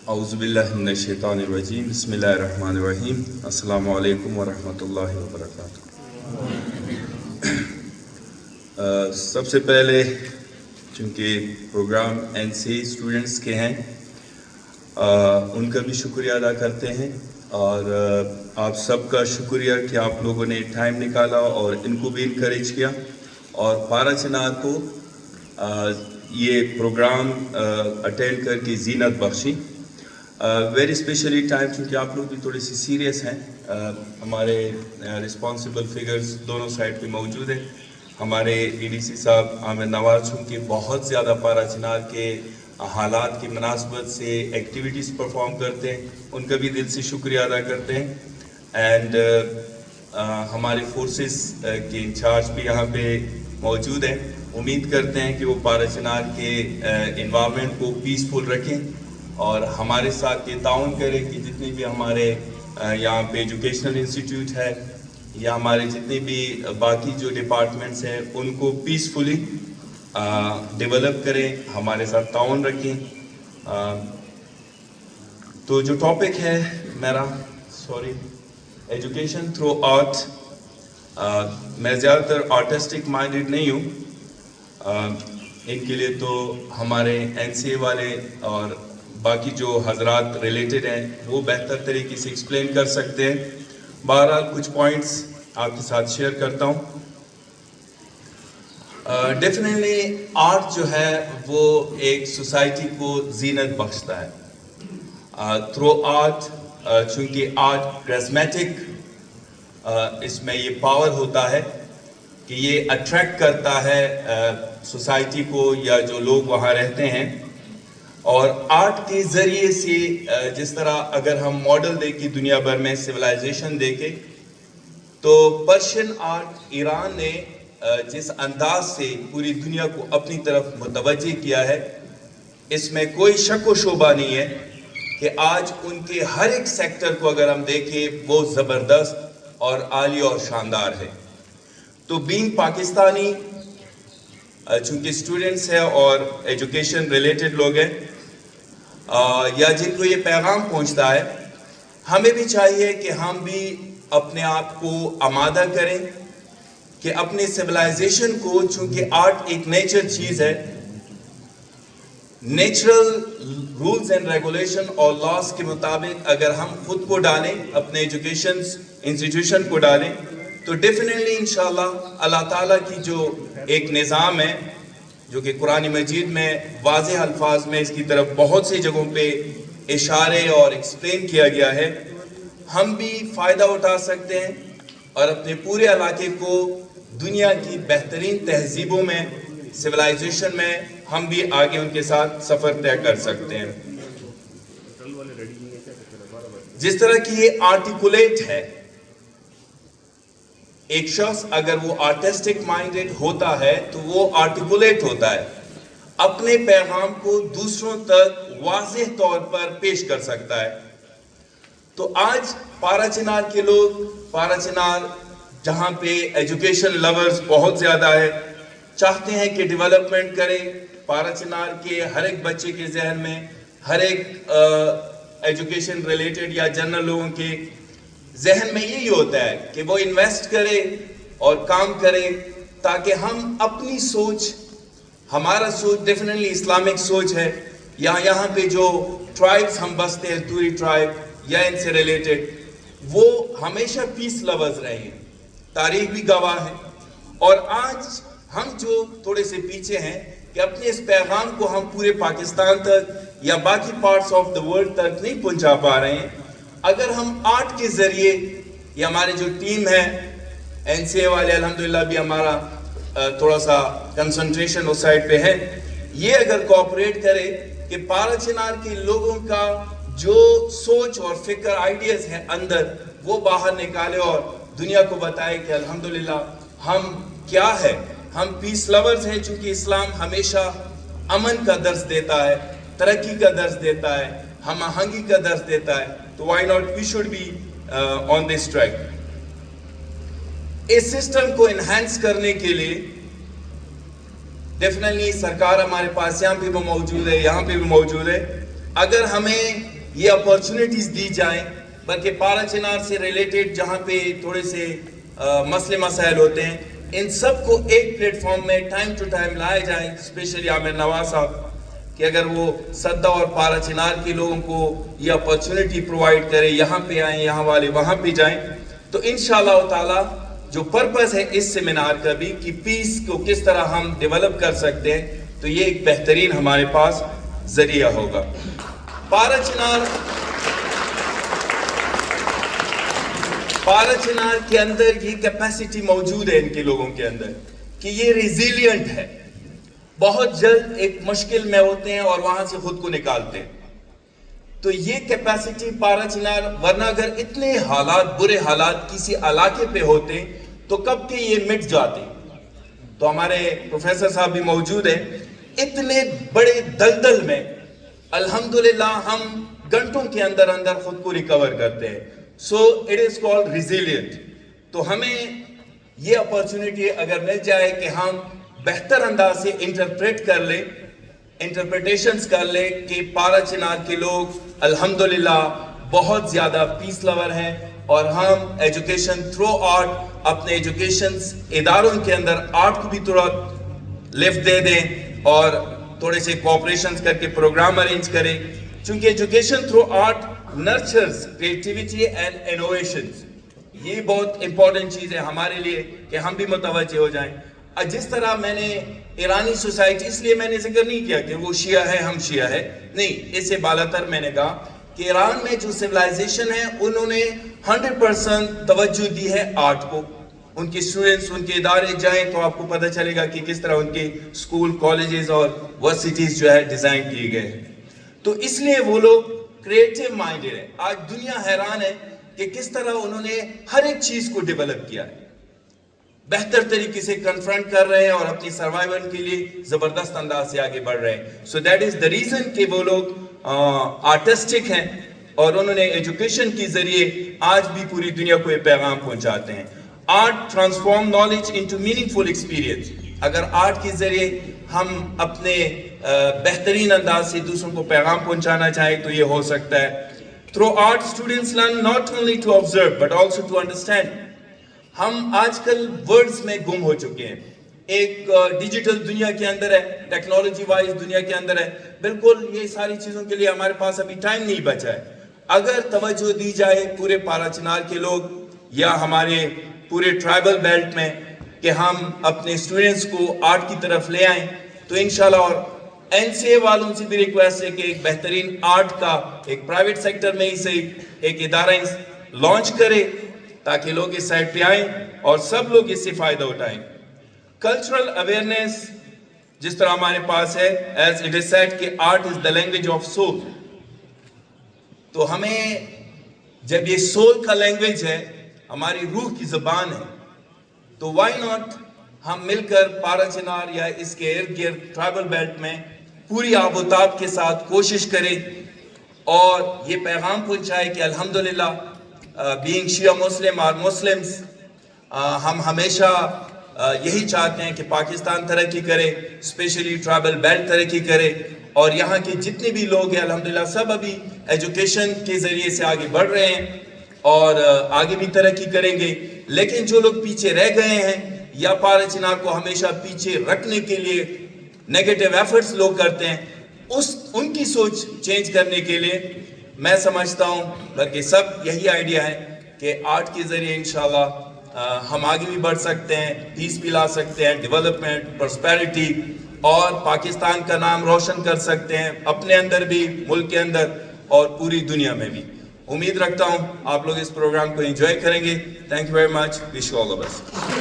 اعوذ باللہ من الشیطان الرجیم بسم اللہ الرحمن الرحیم السلام علیکم ورحمۃ اللہ وبرکاتہ۔ سب سے پہلے چونکہ پروگرام این سی اسٹوڈنٹس کے ہیں ان کا بھی شکریہ ادا کرتے ہیں، اور آپ سب کا شکریہ کہ آپ لوگوں نے ٹائم نکالا اور ان کو بھی انکریج کیا، اور پارا چنار کو یہ پروگرام اٹینڈ کر کے زینت بخشی۔ ویری اسپیشلی ٹائم چونکہ آپ لوگ بھی تھوڑے سی سیریس ہیں، ہمارے رسپانسبل فگرز دونوں سائڈ پہ موجود ہیں۔ ہمارے ای ڈی سی صاحب عامر نواز چونکہ بہت زیادہ پارا چنار کے حالات کی مناسبت سے ایکٹیویٹیز پرفارم کرتے ہیں، ان کا بھی دل سے شکریہ ادا کرتے ہیں۔ اینڈ ہمارے فورسز کے انچارج بھی یہاں پہ موجود ہیں، امید کرتے ہیں کہ وہ پارا چنار کے انوائرمنٹ کو پیسفل رکھیں اور ہمارے ساتھ یہ تعاون کریں کہ جتنے بھی ہمارے یہاں پہ ایجوکیشنل انسٹیٹیوٹ ہے یا ہمارے جتنے بھی باقی جو ڈپارٹمنٹس ہیں ان کو پیسفلی ڈیولپ کریں، ہمارے ساتھ تعاون رکھیں۔ تو جو ٹاپک ہے میرا ایجوکیشن تھرو آرٹ، میں زیادہ تر آرٹسٹک مائنڈڈ نہیں ہوں، ان کے لیے تو ہمارے این سی اے والے اور باقی جو حضرات ریلیٹڈ ہیں وہ بہتر طریقے سے ایکسپلین کر سکتے ہیں۔ بہرحال کچھ پوائنٹس آپ کے ساتھ شیئر کرتا ہوں۔ ڈیفینیٹلی آرٹ جو ہے وہ ایک سوسائٹی کو زینت بخشتا ہے۔ تھرو آرٹ، چونکہ آرٹ کرزمیٹک، اس میں یہ پاور ہوتا ہے کہ یہ اٹریکٹ کرتا ہے سوسائٹی کو یا جو لوگ وہاں رہتے ہیں، اور آرٹ کے ذریعے سے جس طرح اگر ہم ماڈل دیکھیں دنیا بھر میں سویلائزیشن دیکھیں تو پرشین آرٹ ایران نے جس انداز سے پوری دنیا کو اپنی طرف متوجہ کیا ہے، اس میں کوئی شک و شبہ نہیں ہے کہ آج ان کے ہر ایک سیکٹر کو اگر ہم دیکھیں وہ زبردست اور عالی اور شاندار ہے۔ تو بینگ پاکستانی، چونکہ اسٹوڈنٹس ہیں اور ایجوکیشن ریلیٹڈ لوگ ہیں یا جن کو یہ پیغام پہنچتا ہے، ہمیں بھی چاہیے کہ ہم بھی اپنے آپ کو آمادہ کریں کہ اپنے سویلائزیشن کو، چونکہ آرٹ ایک نیچر چیز ہے، نیچرل رولز اینڈ ریگولیشن اور لاز کے مطابق اگر ہم خود کو ڈالیں، اپنے ایجوکیشن انسٹیٹیوشن کو ڈالیں، تو ڈیفینیٹلی انشاءاللہ اللہ تعالیٰ کی جو ایک نظام ہے جو کہ قرآن مجید میں واضح الفاظ میں اس کی طرف بہت سی جگہوں پہ اشارے اور ایکسپلین کیا گیا ہے، ہم بھی فائدہ اٹھا سکتے ہیں اور اپنے پورے علاقے کو دنیا کی بہترین تہذیبوں میں، سویلائزیشن میں ہم بھی آگے ان کے ساتھ سفر طے کر سکتے ہیں۔ جس طرح کی یہ آرٹیکولیٹ ہے، ایک شخص اگر وہ آرٹسٹک مائنڈڈ ہوتا ہے تو وہ آرٹیکولیٹ ہوتا ہے، اپنے پیغام کو دوسروں تک واضح طور پر پیش کر سکتا ہے۔ تو آج پارا چنار کے لوگ، پارا چنار جہاں پہ ایجوکیشن لورز بہت زیادہ ہے، چاہتے ہیں کہ ڈیولپمنٹ کریں، پارا چنار کے ہر ایک بچے کے ذہن میں، ہر ایک ایجوکیشن ریلیٹڈ یا جنرل لوگوں کے ذہن میں یہی ہوتا ہے کہ وہ انویسٹ کرے اور کام کرے تاکہ ہم اپنی سوچ، ہمارا سوچ ڈیفینیٹلی اسلامک سوچ ہے، یہاں پہ جو ٹرائبز ہم بستے ہیں، توری ٹرائب یا ان سے ریلیٹڈ، وہ ہمیشہ پیس لورز رہے ہیں، تاریخ بھی گواہ ہے۔ اور آج ہم جو تھوڑے سے پیچھے ہیں کہ اپنے اس پیغام کو ہم پورے پاکستان تک یا باقی پارٹس آف دا ورلڈ تک نہیں پہنچا پا رہے ہیں، اگر ہم آرٹ کے ذریعے، یہ ہمارے جو ٹیم ہے این سی اے والے، الحمدللہ بھی ہمارا تھوڑا سا کنسنٹریشن اس سائڈ پہ ہے، یہ اگر کوآپریٹ کرے کہ پارا چنار کے لوگوں کا جو سوچ اور فکر، آئیڈیاز ہیں اندر، وہ باہر نکالے اور دنیا کو بتائے کہ الحمدللہ ہم کیا ہے، ہم پیس لورز ہیں، چونکہ اسلام ہمیشہ امن کا درس دیتا ہے، ترقی کا درس دیتا ہے، ہم آہنگی کا درس دیتا ہے، تو why not we should be on this track۔ اس سسٹم کو انہینس کرنے کے لیے ڈیفینیٹلی سرکار ہمارے پاس یہاں پہ بھی موجود ہے، یہاں پہ بھی موجود ہے، اگر ہمیں یہ اپارچونیٹیز دی جائیں، بلکہ پارا چنار سے ریلیٹڈ جہاں پہ تھوڑے سے مسئلے مسائل ہوتے ہیں، ان سب کو ایک پلیٹ فارم میں ٹائم ٹو ٹائم لائے جائیں، اسپیشلی عامر نواز صاحب، کہ اگر وہ سدا اور پارا چنار کے لوگوں کو یہ اپارچونیٹی پرووائڈ کرے، یہاں پہ آئیں، یہاں والے وہاں پہ جائیں، تو انشاءاللہ تعالی جو پرپس ہے اس سیمینار کا بھی کہ پیس کو کس طرح ہم ڈیولپ کر سکتے ہیں، تو یہ ایک بہترین ہمارے پاس ذریعہ ہوگا۔ پارا چنار کے اندر یہ کیپیسٹی موجود ہے ان کے لوگوں کے اندر کہ یہ ریزیلینٹ ہے، بہت جلد ایک مشکل میں ہوتے ہیں اور وہاں سے خود کو نکالتے ہیں۔ تو یہ کیپیسٹی پارا چنار، ورنہ اگر اتنے حالات، برے حالات کسی علاقے پہ ہوتے تو کب کے یہ مٹ جاتے۔ تو ہمارے پروفیسر صاحب بھی موجود ہیں، اتنے بڑے دلدل میں الحمدللہ ہم گھنٹوں کے اندر خود کو ریکور کرتے ہیں۔ So it is called resilient. تو ہمیں یہ اپارچونیٹی اگر مل جائے کہ ہم بہتر انداز سے انٹرپریٹ کر لیں، انٹرپریٹیشنز کر لیں کہ پارا چنار کے لوگ الحمدللہ بہت زیادہ پیس لور ہیں، اور ہم ایجوکیشن تھرو آرٹ، اپنے ایجوکیشن اداروں کے اندر آرٹ کو بھی تھوڑا لفٹ دے دیں اور تھوڑے سے کوآپریشنز کر کے پروگرام ارینج کریں، چونکہ education through art nurtures creativity and innovations. یہ بہت امپورٹنٹ چیز ہے ہمارے لیے کہ ہم بھی متوجہ ہو جائیں۔ جس طرح میں نے ایرانی سوسائٹی، اس لیے میں نے ذکر نہیں کیا کہ وہ شیعہ ہے ہم شیعہ ہے، نہیں، اس سے بالاتر میں نے کہا کہ ایران میں جو سیولائزیشن ہے انہوں نے 100% توجہ دی ہے آرٹ کو۔ ان کے اسٹوڈنٹس، ان کے ادارے جائیں تو آپ کو پتہ چلے گا کہ کس طرح ان کے اسکول، کالجز اور یونیورسٹیز جو ہے ڈیزائن کیے گئے ہیں۔ تو اس لیے وہ لوگ کریٹیو مائنڈڈ ہے۔ آج دنیا حیران ہے کہ کس طرح انہوں نے ہر ایک چیز کو ڈیولپ کیا ہے، بہتر طریقے سے کنفرنٹ کر رہے ہیں اور اپنی سروائیول کے لیے زبردست انداز سے آگے بڑھ رہے ہیں۔ So that is the reason کہ وہ لوگ آرٹسٹک ہیں، اور انہوں نے ایجوکیشن کے ذریعے آج بھی پوری دنیا کو یہ پیغام پہنچاتے ہیں۔ Art transform knowledge into meaningful experience. اگر آرٹ کے ذریعے ہم اپنے بہترین انداز سے دوسروں کو پیغام پہنچانا چاہیں تو یہ ہو سکتا ہے۔ Through art students learn not only to observe but also to understand. ہم آج کل ورڈز میں گم ہو چکے ہیں، ایک ڈیجیٹل دنیا کے اندر ہے، ٹیکنالوجی وائز دنیا کے اندر ہے، بالکل یہ ساری چیزوں کے لیے ہمارے پاس ابھی ٹائم نہیں بچا ہے۔ اگر توجہ دی جائے پورے پارا چنار کے لوگ یا ہمارے پورے ٹرائبل بیلٹ میں کہ ہم اپنے اسٹوڈنٹس کو آرٹ کی طرف لے آئیں، تو انشاءاللہ، اور این سی اے والوں سے بھی ریکویسٹ ہے کہ ایک بہترین آرٹ کا ایک پرائیویٹ سیکٹر میں ہی سے ایک ادارہ لانچ کرے تاکہ لوگ اس سائٹ پہ آئیں اور سب لوگ اس سے فائدہ اٹھائیں۔ کلچرل اویئرنیس جس طرح ہمارے پاس ہے، ایز اٹ از سیڈ کہ art is the language of civil, تو ہمیں جب یہ سول کا لینگویج ہے، ہماری روح کی زبان ہے، تو وائی ناٹ ہم مل کر پارا چنار یا اس کے ارد گرد ٹرائبل بیلٹ میں پوری آب و تاب کے ساتھ کوشش کریں اور یہ پیغام پہنچائے کہ الحمدللہ being Shia Muslim or Muslims ہم ہمیشہ یہی چاہتے ہیں کہ پاکستان ترقی کرے، اسپیشلی ٹرائبل بیلٹ ترقی کرے، اور یہاں کے جتنے بھی لوگ ہیں الحمدللہ سب ابھی ایجوکیشن کے ذریعے سے آگے بڑھ رہے ہیں اور آگے بھی ترقی کریں گے۔ لیکن جو لوگ پیچھے رہ گئے ہیں یا پارا چنار کو ہمیشہ پیچھے رکھنے کے لیے نیگیٹو ایفرٹس لوگ کرتے ہیں، ان کی سوچ چینج کرنے کے لیے میں سمجھتا ہوں، بلکہ سب یہی آئیڈیا ہے کہ آرٹ کے ذریعے انشاءاللہ ہم آگے بھی بڑھ سکتے ہیں، پیس بھی لا سکتے ہیں، ڈیولپمنٹ، پرسپیرٹی، اور پاکستان کا نام روشن کر سکتے ہیں اپنے اندر بھی، ملک کے اندر اور پوری دنیا میں بھی۔ امید رکھتا ہوں آپ لوگ اس پروگرام کو انجوائے کریں گے۔ Thank you very much, wish you all the best.